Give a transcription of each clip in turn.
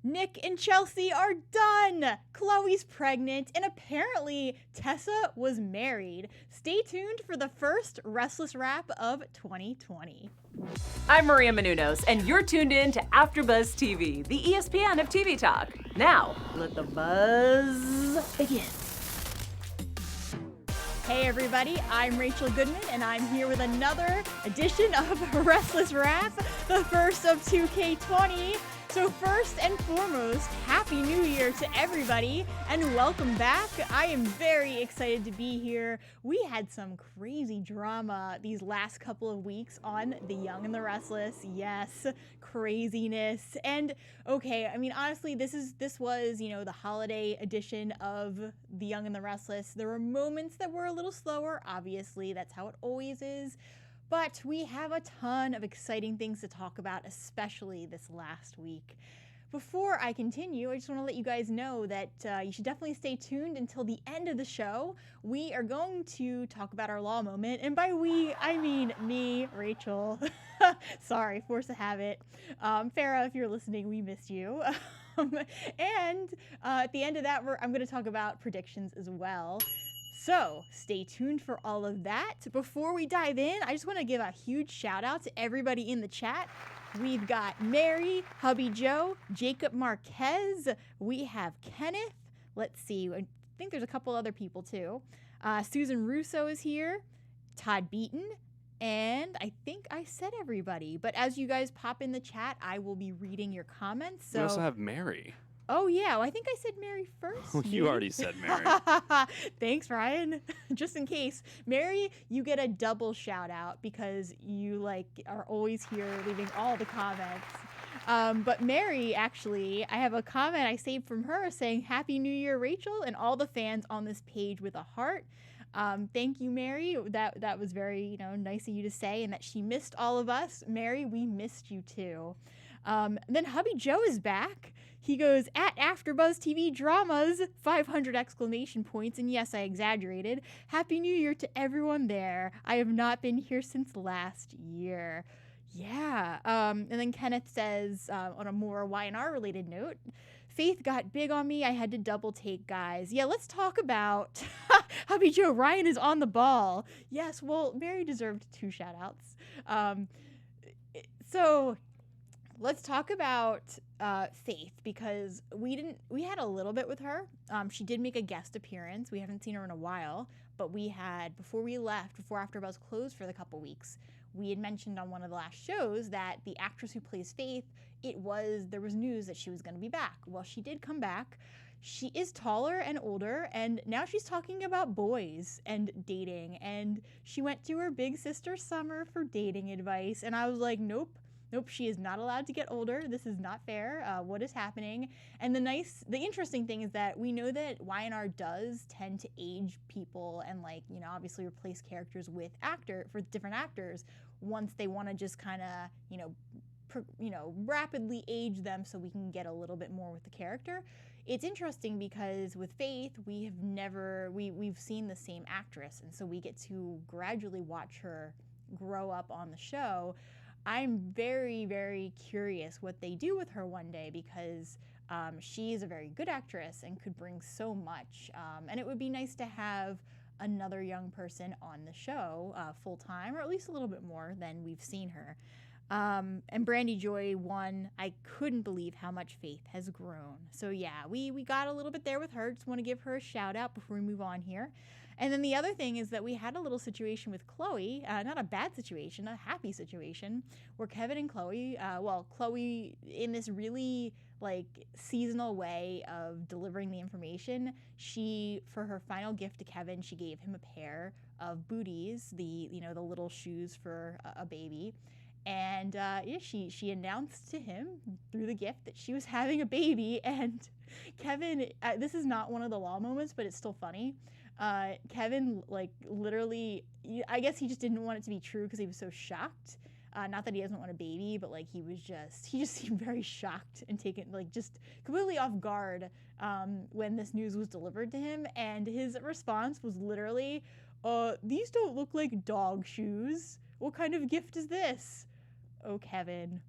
Nick and Chelsea are done! Chloe's pregnant, and apparently Tessa was married. Stay tuned for the first Restless wrap of 2020. I'm Maria Menounos, and you're tuned in to AFTERBUZZ TV, the ESPN of TV talk. Now, let the buzz begin. Hey everybody, I'm Rachel Goodman, and I'm here with another edition of Restless Wrap, the first of 2K20. So first and foremost, Happy New Year to everybody, and welcome back. I am very excited to be here. We had some crazy drama these last couple of weeks on The Young and the Restless. Yes, craziness. And okay, I mean, honestly, this was, the holiday edition of The Young and the Restless. There were moments that were a little slower, obviously, that's how it always is. But we have a ton of exciting things to talk about, especially this last week. Before I continue, I just want to let you guys know that you should definitely stay tuned until the end of the show. We are going to talk about our law moment, and by we, I mean me, Rachel. Sorry, force of habit. Farah, if you're listening, we missed you. And at the end of that, I'm going to talk about predictions as well. So stay tuned for all of that. Before we dive in, I just want to give a huge shout out to everybody in the chat. We've got Mary, Hubby Joe, Jacob Marquez. We have Kenneth. Let's see. I think there's a couple other people too. Susan Russo is here. Todd Beaton. And I think I said everybody. But as you guys pop in the chat, I will be reading your comments. So we also have Mary. Oh, yeah. Well, I think I said Mary first. You already said Mary. Thanks, Ryan. Just in case. Mary, you get a double shout out because you are always here leaving all the comments. But Mary, actually, I have a comment I saved from her saying, Happy New Year, Rachel, and all the fans on this page with a heart. Thank you, Mary. That was very, nice of you to say, and that she missed all of us. Mary, we missed you too. Then Hubby Joe is back. He goes, at AfterBuzz TV Dramas, 500 exclamation points, and yes, I exaggerated. Happy New Year to everyone there. I have not been here since last year. Yeah. And then Kenneth says, on a more Y&R related note, Faith got big on me. I had to double take, guys. Yeah, let's talk about Hubby Joe. Ryan is on the ball. Yes, well, Mary deserved 2 shout-outs. So let's talk about Faith, because we had a little bit with her. She did make a guest appearance. We haven't seen her in a while, but we had, before AfterBuzz closed for the couple weeks, we had mentioned on one of the last shows that the actress who plays Faith, there was news that she was going to be back. Well, she did come back. She is taller and older, and now she's talking about boys and dating, and she went to her big sister Summer for dating advice, and I was like, nope, she is not allowed to get older. This is not fair. What is happening? And the interesting thing is that we know that Y&R does tend to age people and obviously replace characters for different actors once they want to just kind of, rapidly age them so we can get a little bit more with the character. It's interesting because with Faith, we've seen the same actress, and so we get to gradually watch her grow up on the show. I'm very, very curious what they do with her one day, because she is a very good actress and could bring so much. And it would be nice to have another young person on the show full-time, or at least a little bit more than we've seen her. And Brandy Joy won. I couldn't believe how much Faith has grown. So yeah, we got a little bit there with her. Just want to give her a shout-out before we move on here. And then the other thing is that we had a little situation with Chloe, not a bad situation, a happy situation, where Kevin and Chloe, Chloe in this really seasonal way of delivering the information, for her final gift to Kevin, she gave him a pair of booties, the little shoes for a baby. And she announced to him through the gift that she was having a baby. And Kevin, this is not one of the law moments, but it's still funny. Kevin, literally, I guess he just didn't want it to be true because he was so shocked. Not that he doesn't want a baby, but he just seemed very shocked and taken, just completely off guard when this news was delivered to him. And his response was literally, these don't look like dog shoes. What kind of gift is this? Oh, Kevin.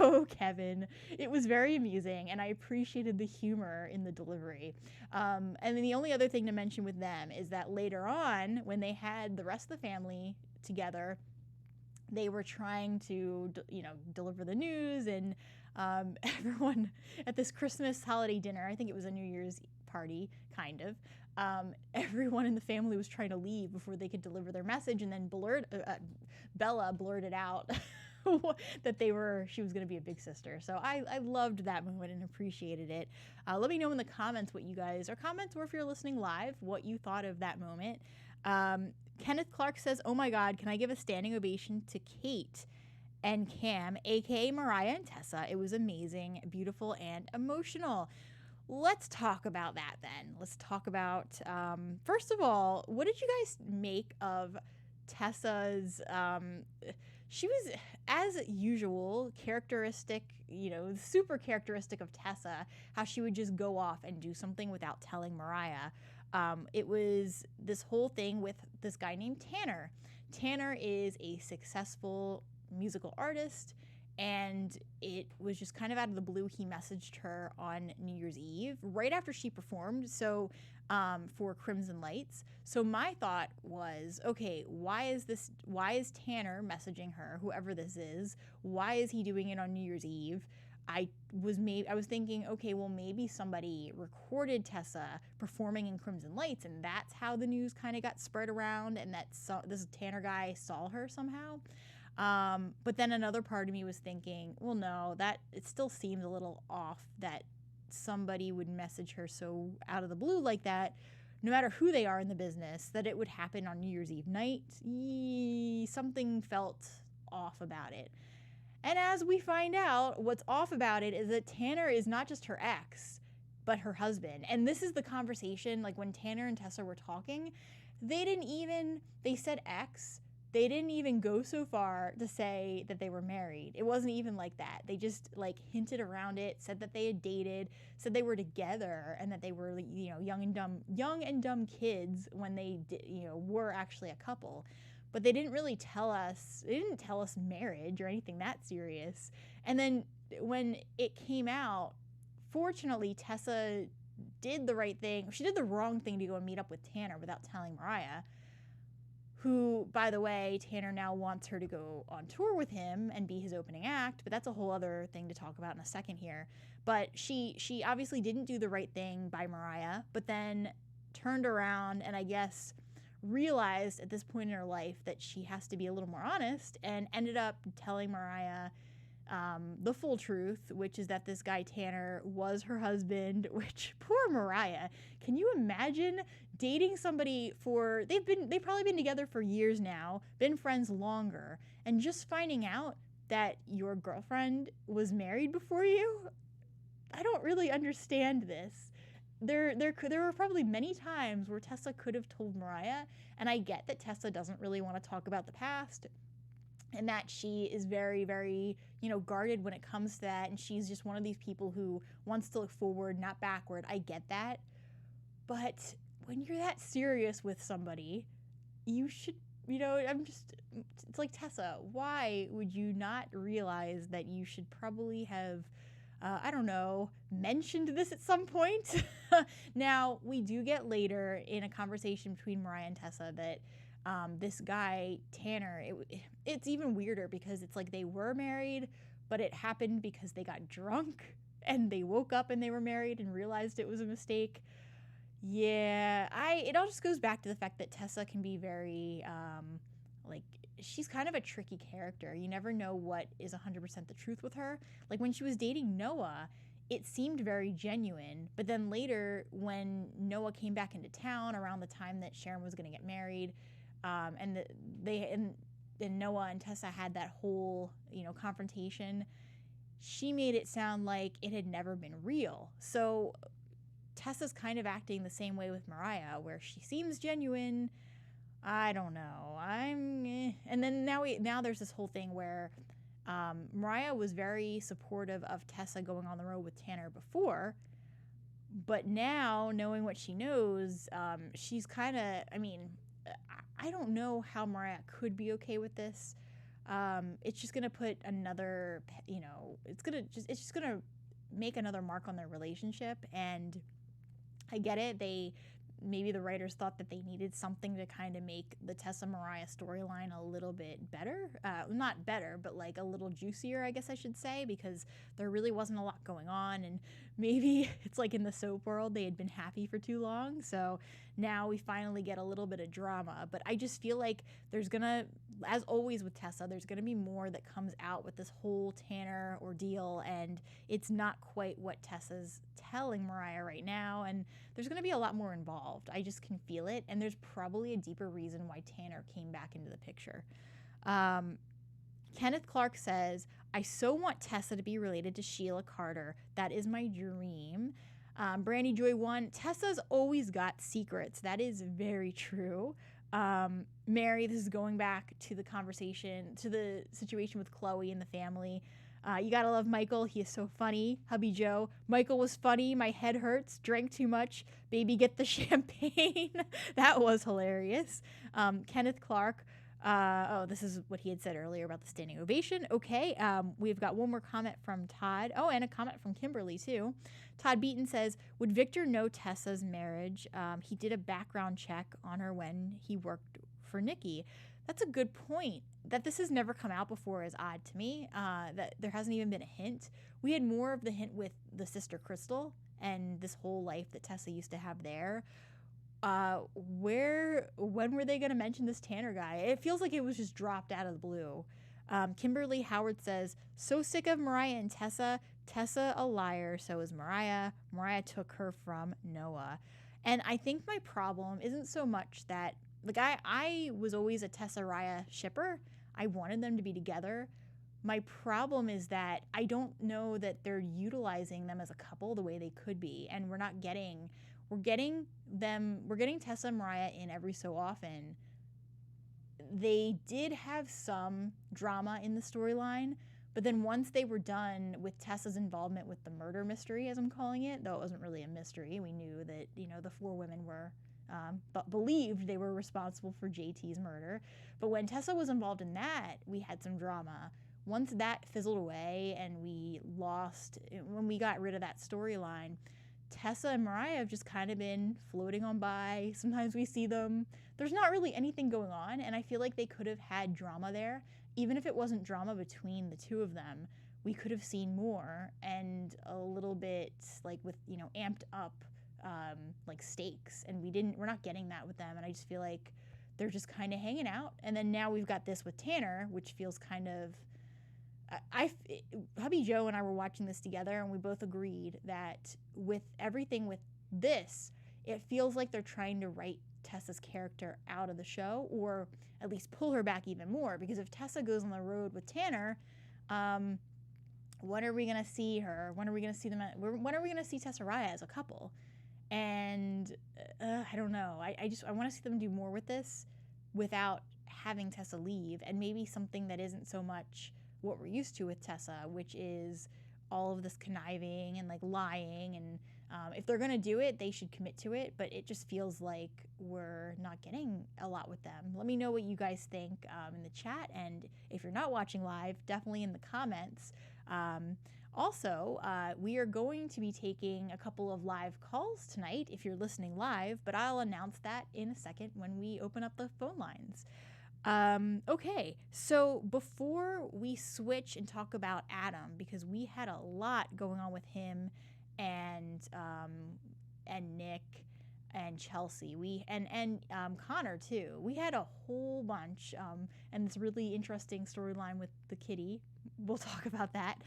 Oh, Kevin. It was very amusing, and I appreciated the humor in the delivery. And then the only other thing to mention with them is that later on, when they had the rest of the family together, they were trying to, deliver the news, and everyone at this Christmas holiday dinner, I think it was a New Year's party, kind of, everyone in the family was trying to leave before they could deliver their message, and then Bella blurted out that she was going to be a big sister. So I loved that moment and appreciated it. Let me know in the comments what you guys, or comments, or if you're listening live, what you thought of that moment. Kenneth Clark says, "Oh my God, can I give a standing ovation to Kate and Cam, aka Mariah and Tessa? It was amazing, beautiful, and emotional." Let's talk about that then. Let's talk about, first of all, what did you guys make of Tessa's, she was, as usual, characteristic, super characteristic of Tessa, how she would just go off and do something without telling Mariah. It was this whole thing with this guy named Tanner. Tanner is a successful musical artist, and it was just kind of out of the blue. He messaged her on New Year's Eve, right after she performed, for Crimson Lights. So my thought was, okay, why is Tanner messaging her, whoever this is? Why is he doing it on New Year's Eve? I was thinking, okay, well, maybe somebody recorded Tessa performing in Crimson Lights, and that's how the news kind of got spread around, and this Tanner guy saw her somehow. But then another part of me was thinking, well, no, that it still seems a little off that somebody would message her so out of the blue like that, no matter who they are in the business, that it would happen on New Year's Eve night. Something felt off about it. And as we find out, what's off about it is that Tanner is not just her ex, but her husband. And this is the conversation, like when Tanner and Tessa were talking, they said ex. They didn't even go so far to say that they were married. It wasn't even like that. They just hinted around it, said that they had dated, said they were together, and that they were, young and dumb kids when they were actually a couple. But they didn't really tell us, marriage or anything that serious. And then when it came out, fortunately, Tessa did the right thing. She did the wrong thing to go and meet up with Tanner without telling Mariah, who, by the way, Tanner now wants her to go on tour with him and be his opening act, but that's a whole other thing to talk about in a second here. But she obviously didn't do the right thing by Mariah, but then turned around and I guess realized at this point in her life that she has to be a little more honest, and ended up telling Mariah the full truth, which is that this guy Tanner was her husband, which, poor Mariah. Can you imagine dating somebody they've probably been together for years now, been friends longer, and just finding out that your girlfriend was married before you? I don't really understand this. There were probably many times where Tessa could have told Mariah, and I get that Tessa doesn't really want to talk about the past, and that she is very, very, guarded when it comes to that, and she's just one of these people who wants to look forward, not backward. I get that. But when you're that serious with somebody, you should, it's like, Tessa, why would you not realize that you should probably have, mentioned this at some point? Now, we do get later in a conversation between Mariah and Tessa that this guy, Tanner, it's even weirder because it's like they were married, but it happened because they got drunk and they woke up and they were married and realized it was a mistake. Yeah, it all just goes back to the fact that Tessa can be very, she's kind of a tricky character. You never know what is 100% the truth with her. Like when she was dating Noah, it seemed very genuine, but then later when Noah came back into town around the time that Sharon was going to get married, and Noah and Tessa had that whole, confrontation, she made it sound like it had never been real. So Tessa's kind of acting the same way with Mariah, where she seems genuine. I don't know. And then now there's this whole thing where Mariah was very supportive of Tessa going on the road with Tanner before, but now, knowing what she knows, she's kind of, I don't know how Mariah could be okay with this. it's just gonna put another, it's just gonna make another mark on their relationship. And I get it. Maybe the writers thought that they needed something to kind of make the Tessa Mariah storyline a little bit better. Not better, but like a little juicier, I guess I should say, because there really wasn't a lot going on. And maybe it's like in the soap world, they had been happy for too long. So now we finally get a little bit of drama. But I just feel like there's gonna, as always with Tessa, there's gonna be more that comes out with this whole Tanner ordeal. And it's not quite what Tessa's telling Mariah right now. And there's going to be a lot more involved. I just can feel it. And there's probably a deeper reason why Tanner came back into the picture. Kenneth Clark says, I so want Tessa to be related to Sheila Carter. That is my dream. Brandy Joy 1, Tessa's always got secrets. That is very true. Mary, this is going back to the conversation, to the situation with Chloe and the family. You gotta love Michael. He is so funny. Hubby Joe. Michael was funny. My head hurts. Drank too much. Baby, get the champagne. That was hilarious. Kenneth Clark. This is what he had said earlier about the standing ovation. Okay. We've got one more comment from Todd. Oh, and a comment from Kimberly, too. Todd Beaton says, would Victor know Tessa's marriage? He did a background check on her when he worked for Nikki. That's a good point. That this has never come out before is odd to me. That there hasn't even been a hint. We had more of the hint with the sister Crystal and this whole life that Tessa used to have there. When were they going to mention this Tanner guy? It feels like it was just dropped out of the blue. Kimberly Howard says, so sick of Mariah and Tessa. Tessa a liar, so is Mariah. Mariah took her from Noah. And I think my problem isn't so much that, like, I was always a Tessa Raya shipper. I wanted them to be together. My problem is that I don't know that they're utilizing them as a couple the way they could be. And we're getting Tessa and Mariah in every so often. They did have some drama in the storyline, but then once they were done with Tessa's involvement with the murder mystery, as I'm calling it, though it wasn't really a mystery, we knew that, the 4 women were but believed they were responsible for JT's murder. But when Tessa was involved in that, we had some drama. Once that fizzled away and when we got rid of that storyline, Tessa and Mariah have just kind of been floating on by. Sometimes we see them. There's not really anything going on, and I feel like they could have had drama there. Even if it wasn't drama between the two of them, we could have seen more and a little bit like with, amped up like stakes, and we're not getting that with them. And I just feel like they're just kind of hanging out. And then now we've got this with Tanner, which feels kind of hubby Joe and I were watching this together, and we both agreed that with everything with this, it feels like they're trying to write Tessa's character out of the show, or at least pull her back even more, because if Tessa goes on the road with Tanner, when are we going to see her? When are we going to see them? When are we going to see Tessa Raya as a couple? And I don't know. I want to see them do more with this without having Tessa leave, and maybe something that isn't so much what we're used to with Tessa, which is all of this conniving and like lying. And if they're going to do it, they should commit to it. But it just feels like we're not getting a lot with them. Let me know what you guys think in the chat. And if you're not watching live, definitely in the comments. Also, we are going to be taking a couple of live calls tonight if you're listening live, but I'll announce that in a second when we open up the phone lines. Okay, so before we switch and talk about Adam, because we had a lot going on with him and Nick and Chelsea, and Connor too. We had a whole bunch, and this really interesting storyline with the kitty. We'll talk about that.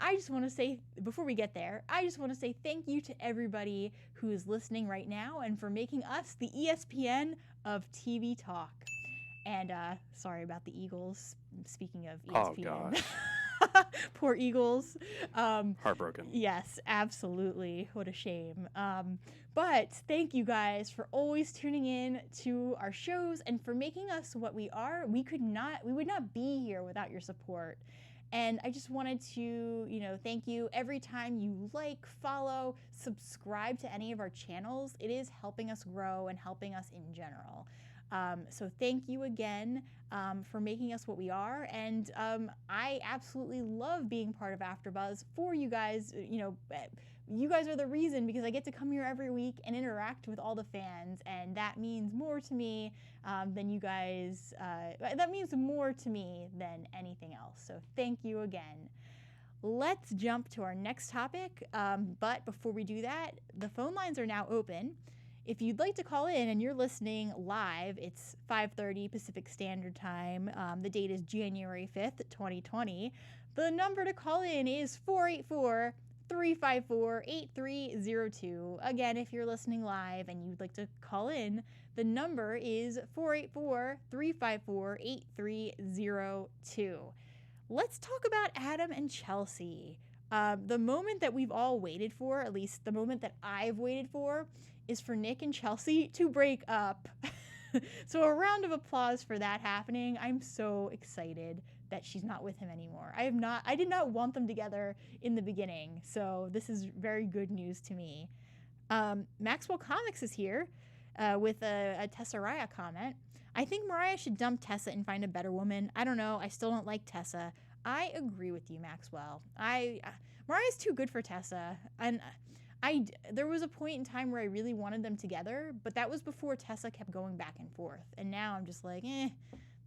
I just want to say, before we get there, I just want to say thank you to everybody who is listening right now and for making us the ESPN of TV talk. And sorry about the Eagles. Speaking of ESPN. Oh, gosh. Poor Eagles. Heartbroken. Yes, absolutely. What a shame. But thank you guys for always tuning in to our shows and for making us what we are. We would not be here without your support. And I just wanted to, thank you. Every time you like, follow, subscribe to any of our channels, it is helping us grow and helping us in general. So thank you again for making us what we are. And I absolutely love being part of AfterBuzz for you guys. You guys are the reason, because I get to come here every week and interact with all the fans, and that means more to me than you guys. That means more to me than anything else. So thank you again. Let's jump to our next topic. But before we do that, the phone lines are now open. If you'd like to call in and you're listening live, it's 5:30 Pacific Standard Time. The date is January 5th, 2020. The number to call in is 484-354-8302. Again, if you're listening live and you'd like to call in, the number is 484-354-8302. Let's talk about Adam and Chelsea. The moment that we've all waited for, at least the moment that I've waited for, is for Nick and Chelsea to break up. So a round of applause for that happening. I'm so excited that she's not with him anymore. I did not want them together in the beginning, so this is very good news to me. Maxwell Comics is here with a Tessa Raya comment. I think Mariah should dump Tessa and find a better woman. I don't know. I still don't like Tessa. I agree with you, Maxwell. Mariah's too good for Tessa, and there was a point in time where I really wanted them together, but that was before Tessa kept going back and forth. And now I'm just like,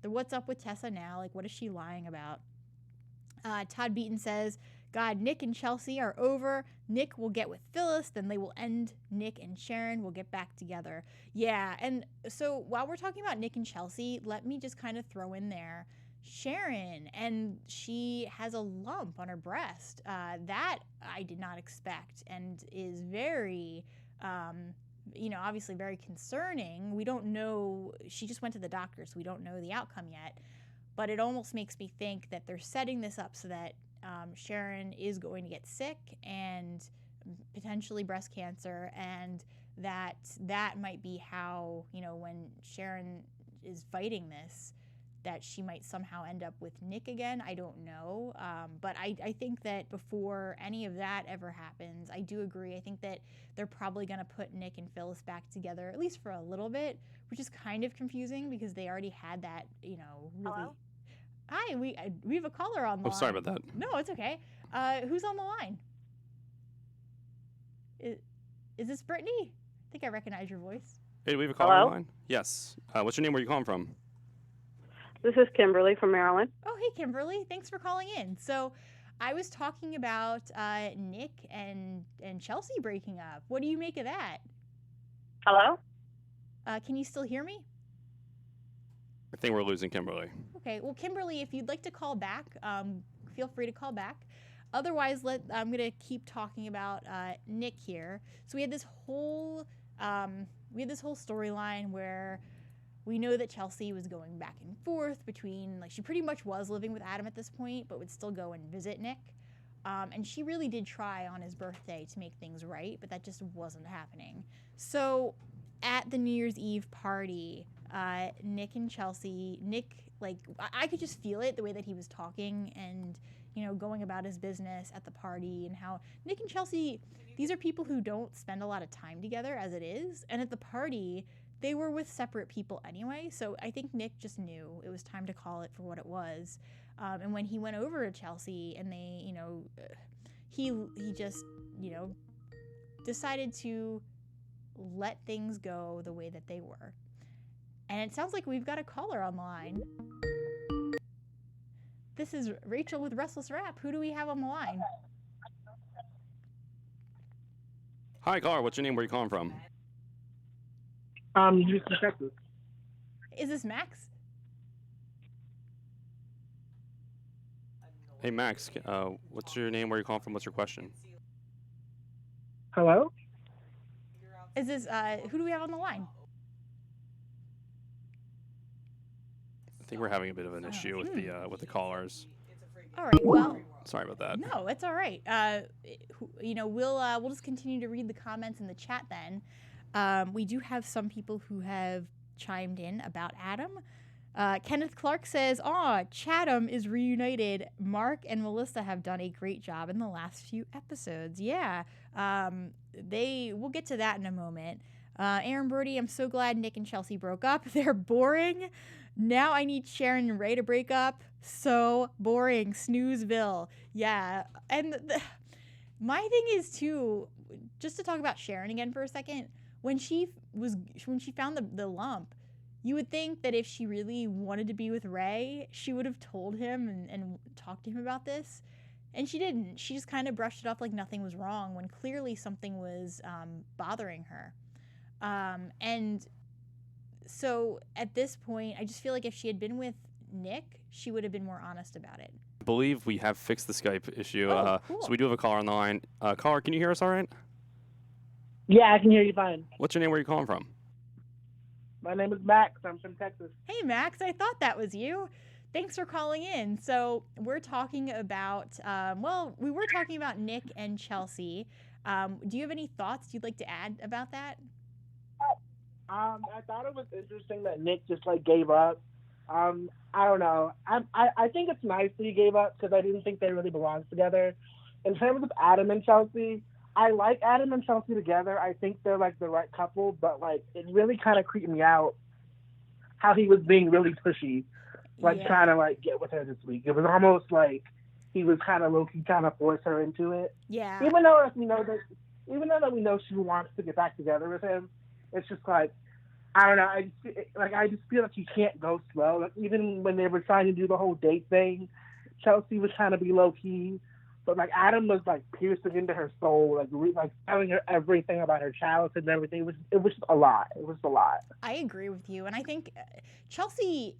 what's up with Tessa now? Like, what is she lying about? Todd Beaton says, God, Nick and Chelsea are over. Nick will get with Phyllis, then they will end. Nick and Sharon will get back together. Yeah, and so while we're talking about Nick and Chelsea, let me just kind of throw in there Sharon, and she has a lump on her breast. That I did not expect, and is very, obviously very concerning. We don't know, she just went to the doctor, so we don't know the outcome yet, but it almost makes me think that they're setting this up so that Sharon is going to get sick and potentially breast cancer, and that might be how, when Sharon is fighting this, that she might somehow end up with Nick again. I don't know. But I think that before any of that ever happens, I do agree. I think that they're probably going to put Nick and Phyllis back together, at least for a little bit, which is kind of confusing because they already had that, really. Hello? Hi, we have a caller on the line. Oh, sorry about that. No, it's okay. Who's on the line? Is this Brittany? I think I recognize your voice. Hey, do we have a caller Hello? on the line? Yes. What's your name? Where are you calling from? This is Kimberly from Maryland. Oh, hey, Kimberly. Thanks for calling in. So I was talking about Nick and Chelsea breaking up. What do you make of that? Hello? Can you still hear me? I think we're losing Kimberly. Okay. Well, Kimberly, if you'd like to call back, feel free to call back. Otherwise, I'm going to keep talking about Nick here. So we had this whole storyline where we know that Chelsea was going back and forth between, she pretty much was living with Adam at this point, but would still go and visit Nick. And she really did try on his birthday to make things right, but that just wasn't happening. So at the New Year's Eve party, Nick and Chelsea, I could just feel it, the way that he was talking and, going about his business at the party, and how Nick and Chelsea, these are people who don't spend a lot of time together as it is. And at the party, they were with separate people anyway, so I think Nick just knew it was time to call it for what it was. And when he went over to Chelsea and they, he just, decided to let things go the way that they were. And it sounds like we've got a caller on the line. This is Rachel with Restless Rap. Who do we have on the line? Hi, caller. What's your name? Where are you calling from? Houston, Texas. Is this Max? Hey, Max. What's your name? Where are you calling from? What's your question? Hello? Is this, who do we have on the line? I think we're having a bit of an issue with the callers. All right, well. Sorry about that. No, it's all right. We'll just continue to read the comments in the chat then. We do have some people who have chimed in about Adam. Kenneth Clark says, Chatham is reunited. Mark and Melissa have done a great job in the last few episodes. Yeah, we'll get to that in a moment. Aaron Brody, I'm so glad Nick and Chelsea broke up. They're boring. Now I need Sharon and Ray to break up. So boring. Snoozeville. Yeah. And my thing is, too, just to talk about Sharon again for a second, when she found the lump, you would think that if she really wanted to be with Ray, she would have told him and talked to him about this. And she didn't. She just kind of brushed it off like nothing was wrong when clearly something was bothering her. And so at this point, I just feel like if she had been with Nick, she would have been more honest about it. I believe we have fixed the Skype issue. Cool. So we do have a caller on the line. Caller, can you hear us all right? Yeah, I can hear you fine. What's your name? Where are you calling from? My name is Max. I'm from Texas. Hey, Max, I thought that was you. Thanks for calling in. So we're talking about, we were talking about Nick and Chelsea. Do you have any thoughts you'd like to add about that? I thought it was interesting that Nick just gave up. I don't know. I think it's nice that he gave up because I didn't think they really belonged together. In terms of Adam and Chelsea, I like Adam and Chelsea together. I think they're the right couple, but it really kind of creeped me out how he was being really pushy, trying to get with her this week. It was almost like he was kind of low-key trying to force her into it. Yeah. Even though we know she wants to get back together with him, it's just I don't know. I just feel like you can't go slow. Even when they were trying to do the whole date thing, Chelsea was trying to be low key, but Adam was piercing into her soul, telling her everything about her childhood and everything. It was just a lot. It was a lot. I agree with you, and I think Chelsea.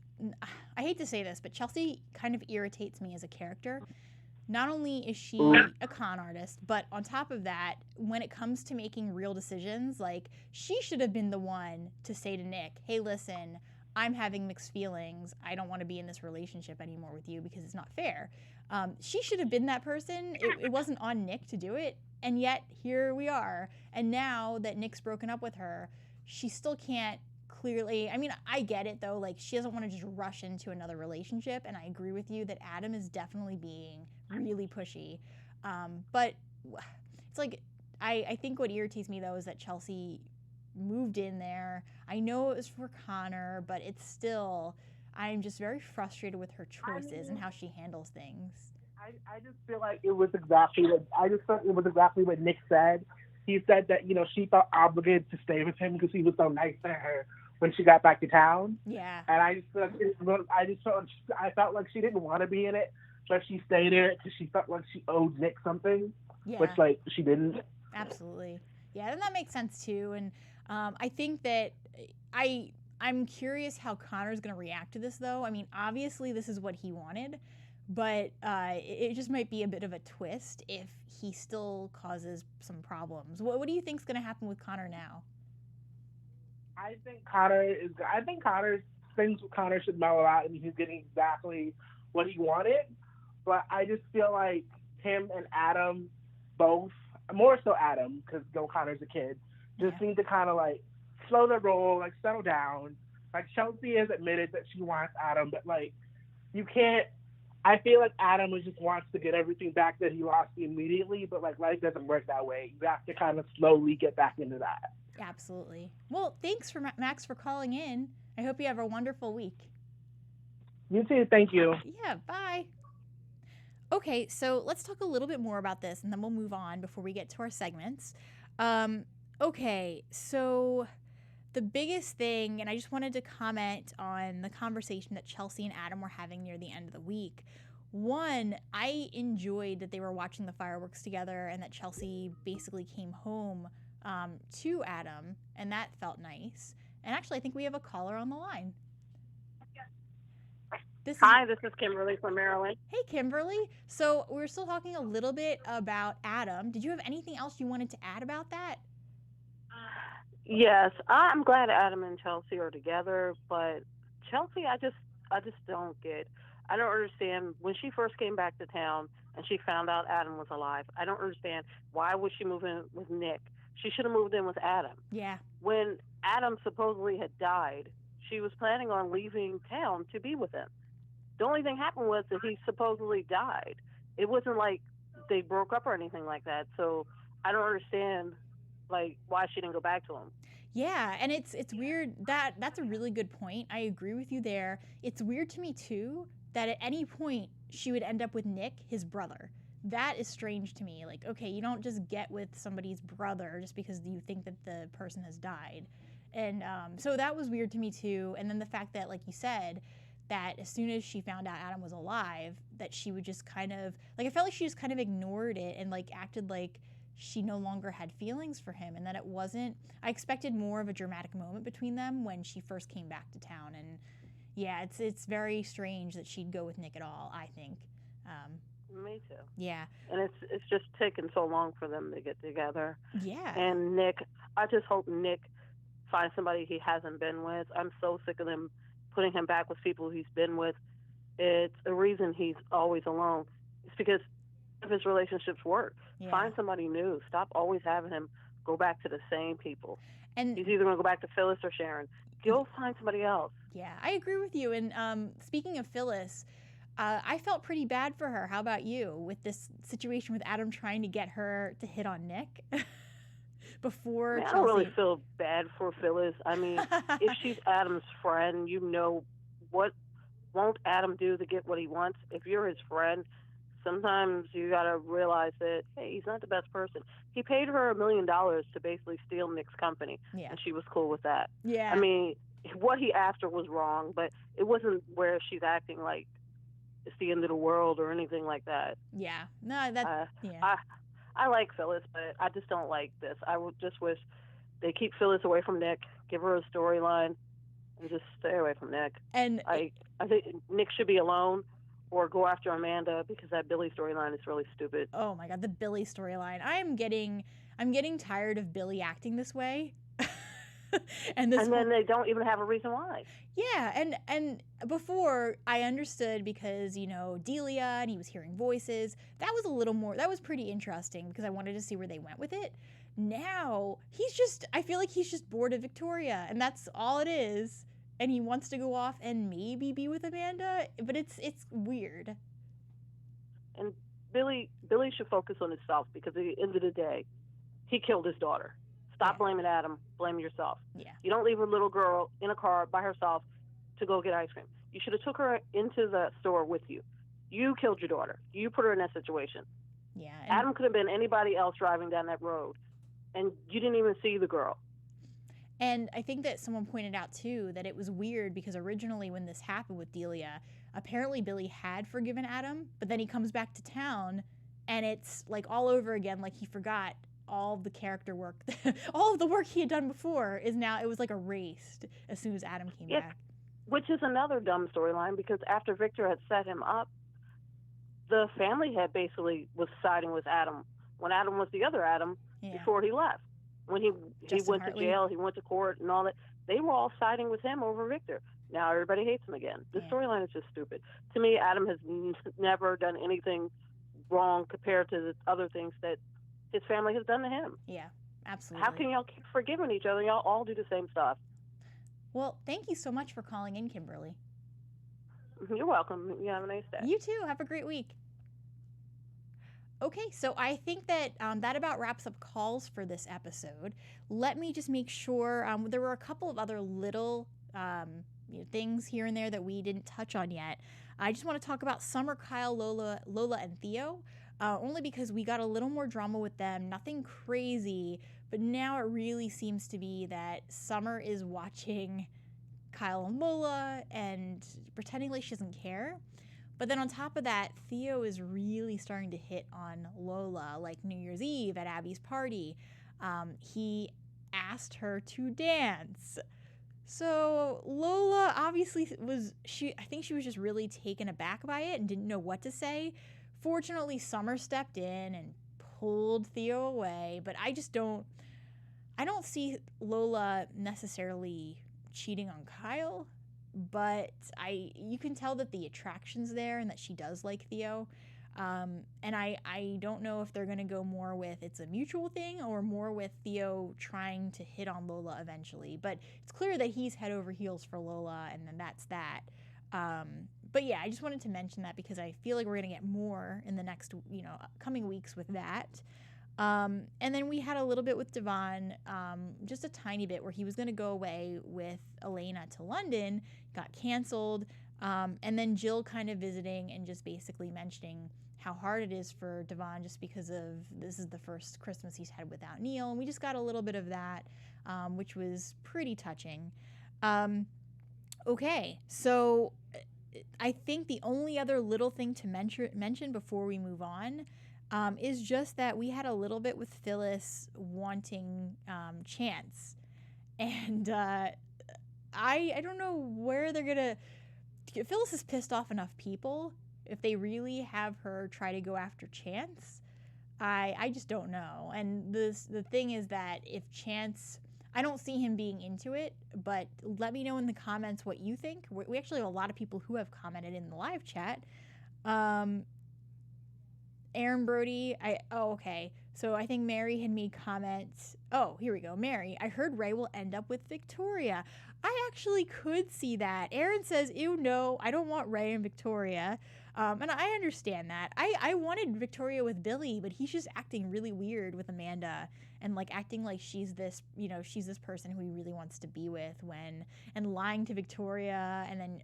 I hate to say this, but Chelsea kind of irritates me as a character. Not only is she a con artist, but on top of that, when it comes to making real decisions, she should have been the one to say to Nick, hey, listen, I'm having mixed feelings. I don't want to be in this relationship anymore with you because it's not fair. She should have been that person. It wasn't on Nick to do it, and yet here we are. And now that Nick's broken up with her, she still can't clearly, I get it though, she doesn't want to just rush into another relationship, and I agree with you that Adam is definitely being really pushy. But it's I think what irritates me though is that Chelsea moved in there. I know it was for Connor, but it's still, I'm just very frustrated with her choices and how she handles things. I just feel like it was exactly what Nick said. He said that, she felt obligated to stay with him because he was so nice to her when she got back to town. Yeah. And I felt like she didn't want to be in it, but she stayed in it because she felt like she owed Nick something, which she didn't. Absolutely. Yeah, and that makes sense too. And I think that I'm curious how Connor's going to react to this though. Obviously this is what he wanted, but it just might be a bit of a twist if he still causes some problems. What do you think's going to happen with Connor now? I think Connor should mellow out and he's getting exactly what he wanted. But I just feel like him and Adam both, more so Adam, because Connor's a kid, just need to kind of slow their roll, settle down. Chelsea has admitted that she wants Adam, but you can't. I feel like Adam just wants to get everything back that he lost immediately, but life doesn't work that way. You have to kind of slowly get back into that. Absolutely. Well, thanks for Max for calling in. I hope you have a wonderful week. You too. Thank you. Yeah. Bye. Okay, so let's talk a little bit more about this, and then we'll move on before we get to our segments. Okay, so the biggest thing, and I just wanted to comment on the conversation that Chelsea and Adam were having near the end of the week. One, I enjoyed that they were watching the fireworks together and that Chelsea basically came home to Adam, and that felt nice. And actually, I think we have a caller on the line. Hi, this is Kimberly from Maryland. Hey, Kimberly. So we're still talking a little bit about Adam. Did you have anything else you wanted to add about that? Yes, I'm glad Adam and Chelsea are together, but Chelsea, I just don't get. I don't understand. When she first came back to town and she found out Adam was alive, I don't understand why would she move in with Nick. She should have moved in with Adam. Yeah. When Adam supposedly had died, she was planning on leaving town to be with him. The only thing happened was that he supposedly died. It wasn't like they broke up or anything like that. So I don't understand, why she didn't go back to him. Yeah, and it's weird that's a really good point. I agree with you there. It's weird to me too that at any point she would end up with Nick, his brother. That is strange to me. Like, okay, you don't just get with somebody's brother just because you think that the person has died. And so that was weird to me too. And then the fact that, like you said, that as soon as she found out Adam was alive, that she would just kind of, like, I felt like she just kind of ignored it and, like, acted like she no longer had feelings for him, and that it wasn't, I expected more of a dramatic moment between them when she first came back to town. And yeah, it's very strange that she'd go with Nick at all, I think. Me too. Yeah. And it's just taken so long for them to get together. Yeah. And Nick, I just hope Nick finds somebody he hasn't been with. I'm so sick of them putting him back with people he's been with. It's a reason he's always alone. It's because of his relationships work. Yeah. Find somebody new. Stop always having him go back to the same people. And he's either going to go back to Phyllis or Sharon. Go find somebody else. Yeah, I agree with you. And speaking of Phyllis, I felt pretty bad for her. How about you with this situation with Adam trying to get her to hit on Nick before Chelsea? I don't really feel bad for Phyllis. I mean, if she's Adam's friend, you know, what won't Adam do to get what he wants? If you're his friend, sometimes you got to realize that, hey, he's not the best person. He paid her $1 million to basically steal Nick's company, and she was cool with that. Yeah. I mean, what he asked her was wrong, but it wasn't where she's acting like it's the end of the world or anything like that. Yeah. No, that, yeah. I like Phyllis, but I just don't like this. I would just wish they keep Phyllis away from Nick, give her a storyline, and just stay away from Nick. And I think Nick should be alone or go after Amanda, because that Billy storyline is really stupid. Oh my God, the Billy storyline. I'm getting tired of Billy acting this way. and then they don't even have a reason why. Yeah, and before I understood because, you know, Delia and he was hearing voices. That was a little more, that was pretty interesting because I wanted to see where they went with it. Now, I feel like he's just bored of Victoria, and that's all it is. And he wants to go off and maybe be with Amanda, but it's weird. And Billy should focus on himself, because at the end of the day, he killed his daughter. Stop blaming Adam. Blame yourself. Yeah. You don't leave a little girl in a car by herself to go get ice cream. You should have took her into the store with you. You killed your daughter. You put her in that situation. Yeah. Adam could have been anybody else driving down that road, and you didn't even see the girl. And I think that someone pointed out, too, that it was weird because originally when this happened with Delia, apparently Billy had forgiven Adam, but then he comes back to town and it's like all over again, like he forgot all of the character work, all of the work he had done before it was like erased as soon as Adam came back. Which is another dumb storyline, because after Victor had set him up, the family had basically was siding with Adam when Adam was the other Adam before he left. When he went to jail, he went to court and all that, they were all siding with him over Victor. Now everybody hates him again. This storyline is just stupid. To me, Adam has never done anything wrong compared to the other things that his family has done to him. Yeah, absolutely. How can y'all keep forgiving each other? Y'all all do the same stuff. Well, thank you so much for calling in, Kimberly. You're welcome. You have a nice day. You too. Have a great week. Okay, so I think that that about wraps up calls for this episode. Let me just make sure, there were a couple of other little things here and there that we didn't touch on yet. I just want to talk about Summer, Kyle, Lola, and Theo, only because we got a little more drama with them. Nothing crazy, but now it really seems to be that Summer is watching Kyle and Lola and pretending like she doesn't care. But then on top of that, Theo is really starting to hit on Lola, like New Year's Eve at Abby's party. He asked her to dance. So Lola obviously I think she was just really taken aback by it and didn't know what to say. Fortunately, Summer stepped in and pulled Theo away, but I don't see Lola necessarily cheating on Kyle. But you can tell that the attraction's there and that she does like Theo. And I don't know if they're going to go more with it's a mutual thing or more with Theo trying to hit on Lola eventually. But it's clear that he's head over heels for Lola, and then that's that. But yeah, I just wanted to mention that because I feel like we're going to get more in the next, coming weeks with that. And then we had a little bit with Devon, just a tiny bit, where he was going to go away with Elena to London, got canceled. And then Jill kind of visiting and just basically mentioning how hard it is for Devon just because of this is the first Christmas he's had without Neil. And we just got a little bit of that, which was pretty touching. Okay, so I think the only other little thing to mention before we move on is just that we had a little bit with Phyllis wanting Chance. And I don't know where they're going to... Phyllis has pissed off enough people. If they really have her try to go after Chance, I just don't know. And the thing is that if Chance... I don't see him being into it, but let me know in the comments what you think. We actually have a lot of people who have commented in the live chat. Aaron Brody, okay. So I think Mary had made comments. Oh, here we go. Mary, I heard Ray will end up with Victoria. I actually could see that. Aaron says, ew, no, I don't want Ray and Victoria. And I understand that. I wanted Victoria with Billy, but he's just acting really weird with Amanda and like acting like she's this person who he really wants to be with and lying to Victoria. And then,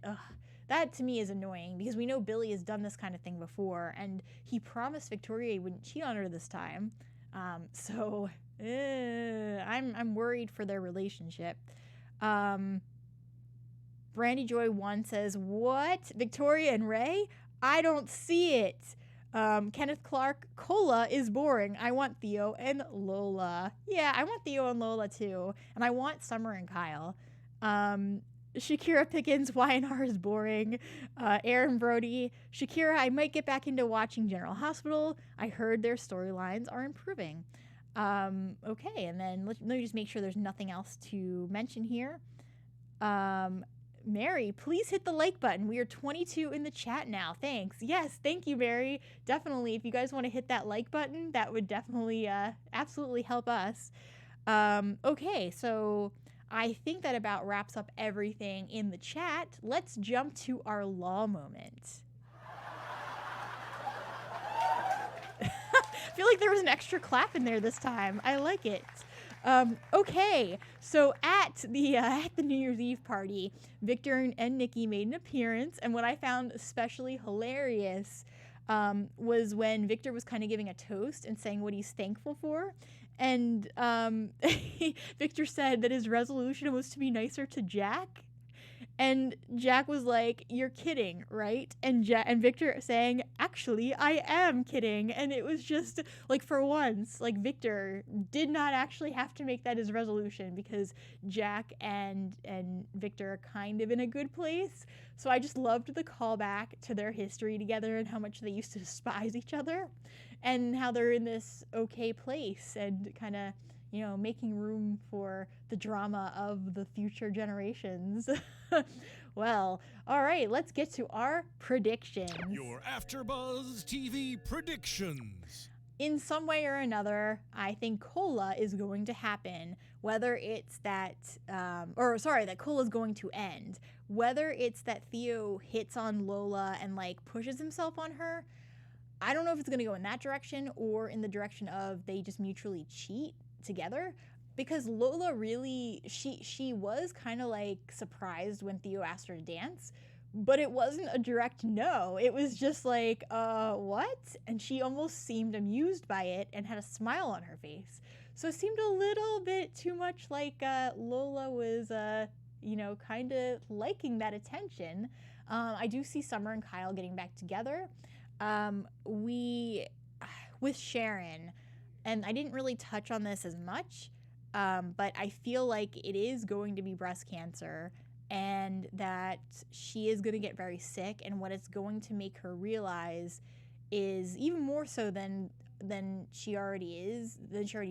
that to me is annoying because we know Billy has done this kind of thing before and he promised Victoria he wouldn't cheat on her this time. So I'm worried for their relationship. Brandy Joy 1 says, what? Victoria and Ray? I don't see it. Kenneth Clark, Cola is boring. I want Theo and Lola. Yeah, I want Theo and Lola too. And I want Summer and Kyle. Shakira Pickens, Y&R is boring. Aaron Brody, Shakira, I might get back into watching General Hospital. I heard their storylines are improving. Okay, and then let me just make sure there's nothing else to mention here. Mary, please hit the like button. We are 22 in the chat now. Thanks. Yes, thank you, Mary. Definitely, if you guys want to hit that like button, that would definitely absolutely help us. Okay, so I think that about wraps up everything in the chat. Let's jump to our law moment. I feel like there was an extra clap in there this time. I like it. Okay, so at the New Year's Eve party, Victor and Nikki made an appearance, and what I found especially hilarious was when Victor was kind of giving a toast and saying what he's thankful for, and Victor said that his resolution was to be nicer to Jack. And Jack was like, you're kidding, right? And Victor saying, actually, I am kidding. And it was just, like, for once, like, Victor did not actually have to make that his resolution because Jack and Victor are kind of in a good place. So I just loved the callback to their history together and how much they used to despise each other and how they're in this okay place and kind of, making room for the drama of the future generations. Well, all right, let's get to our predictions. Your AfterBuzz TV predictions. In some way or another, I think Cola is going to happen, whether it's that, that Cola's going to end. Whether it's that Theo hits on Lola and, like, pushes himself on her, I don't know if it's going to go in that direction or in the direction of they just mutually cheat together, because Lola really, she was kind of like surprised when Theo asked her to dance, but it wasn't a direct no. It was just like, what? And she almost seemed amused by it and had a smile on her face. So it seemed a little bit too much like Lola was, kind of liking that attention. I do see Summer and Kyle getting back together. With Sharon, and I didn't really touch on this as much, but I feel like it is going to be breast cancer and that she is going to get very sick, and what it's going to make her realize is even more so than she already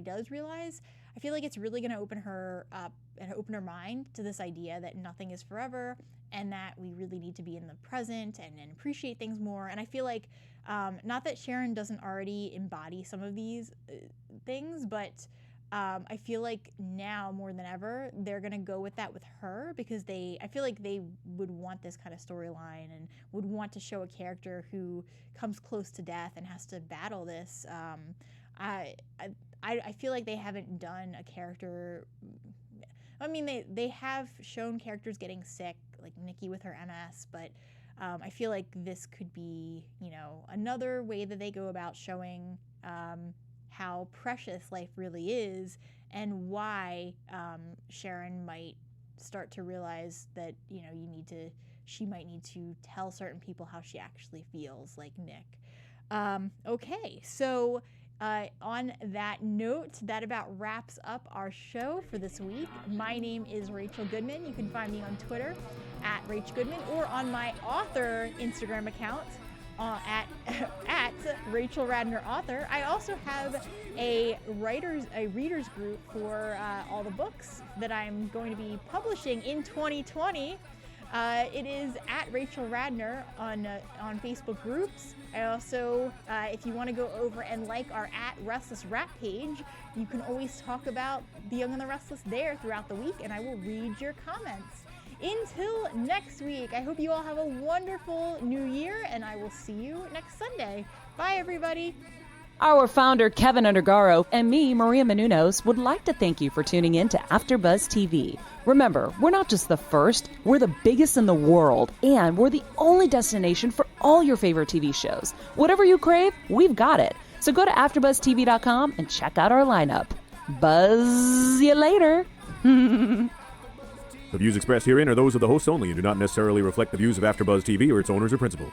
does realize. I feel like it's really going to open her up and open her mind to this idea that nothing is forever and that we really need to be in the present and appreciate things more. And I feel like, not that Sharon doesn't already embody some of these things, but I feel like now more than ever, they're going to go with that with her because I feel like they would want this kind of storyline and would want to show a character who comes close to death and has to battle this. I feel like they haven't done a character. I mean, they have shown characters getting sick, like Nikki with her MS, but I feel like this could be, another way that they go about showing how precious life really is, and why Sharon might start to realize that, she might need to tell certain people how she actually feels, like Nick. Okay, so on that note, that about wraps up our show for this week. My name is Rachel Goodman. You can find me on Twitter at Rach Goodman, or on my author Instagram account at Rachel Radner Author. I also have a readers group for all the books that I'm going to be publishing in 2020. It is at Rachel Radner on Facebook groups. I also, if you want to go over and like our at Restless Rap page, you can always talk about The Young and the Restless there throughout the week, and I will read your comments. Until next week, I hope you all have a wonderful new year, and I will see you next Sunday. Bye, everybody. Our founder, Kevin Undergaro, and me, Maria Menounos, would like to thank you for tuning in to AfterBuzz TV. Remember, we're not just the first, we're the biggest in the world, and we're the only destination for all your favorite TV shows. Whatever you crave, we've got it. So go to AfterBuzzTV.com and check out our lineup. Buzz you later. The views expressed herein are those of the hosts only and do not necessarily reflect the views of AfterBuzz TV or its owners or principals.